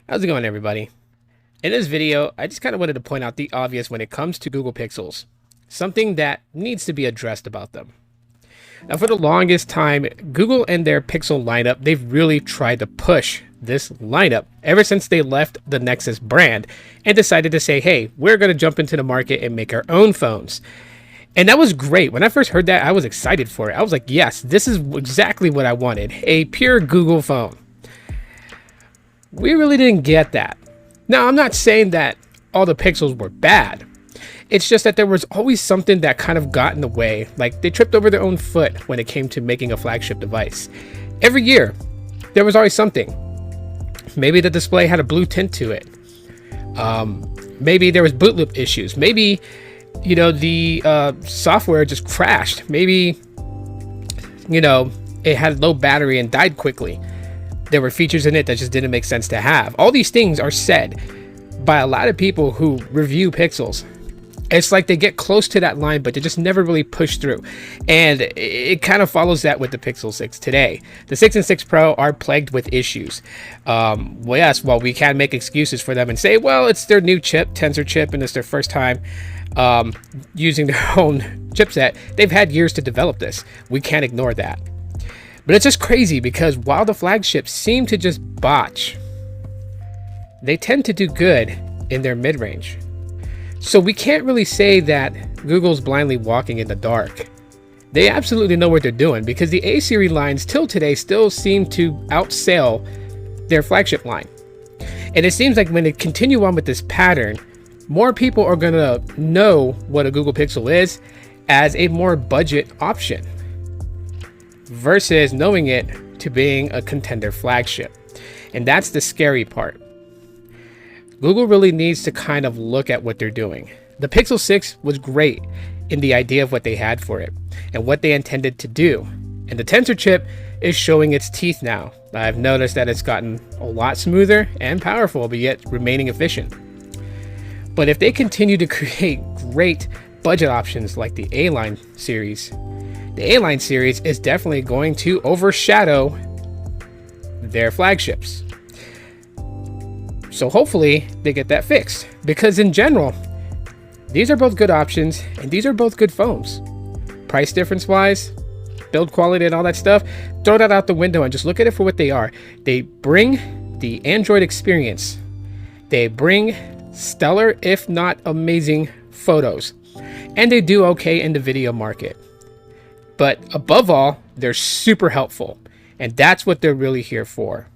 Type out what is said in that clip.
How's it going, everybody? In this video, I just kind of wanted to point out the obvious when it comes to Google Pixels, something that needs to be addressed about them. Now, for the longest time, Google and their Pixel lineup, they've really tried to push this lineup ever since they left the Nexus brand and decided to say, hey, we're going to jump into the market and make our own phones. And that was great. When I first heard that, I was excited for it. I was like, yes, this is exactly what I wanted, a pure Google phone. We really didn't get that. Now, I'm not saying that all the Pixels were bad. It's just that there was always something that kind of got in the way. Like, they tripped over their own foot when it came to making a flagship device. Every year, there was always something. Maybe the display had a blue tint to it. Maybe there was boot loop issues. Maybe, the software just crashed. Maybe, it had low battery and died quickly. There were features in it that just didn't make sense to have. All these things are said by a lot of people who review Pixels. It's like they get close to that line, but they just never really push through. And it kind of follows that with the Pixel 6 today. The 6 and 6 Pro are plagued with issues. While we can make excuses for them and say, well, it's their new chip, Tensor chip, and it's their first time using their own chipset. They've had years to develop this. We can't ignore that. But it's just crazy because while the flagships seem to just botch, they tend to do good in their mid-range. So we can't really say that Google's blindly walking in the dark. They absolutely know what they're doing because the A series lines till today still seem to outsell their flagship line. And it seems like when they continue on with this pattern, more people are going to know what a Google Pixel is as a more budget option, versus knowing it to being a contender flagship. And that's the scary part. Google really needs to kind of look at what they're doing. The Pixel 6 was great in the idea of what they had for it and what they intended to do. And the Tensor chip is showing its teeth now. I've noticed that it's gotten a lot smoother and powerful, but yet remaining efficient. But if they continue to create great budget options like the A-line series, the A-line series is definitely going to overshadow their flagships. So hopefully they get that fixed, because in general, these are both good options and these are both good phones. Price difference wise, build quality and all that stuff, throw that out the window and just look at it for what they are. They bring the Android experience. They bring stellar, if not amazing, photos. And they do okay in the video market. But above all, they're super helpful. And that's what they're really here for.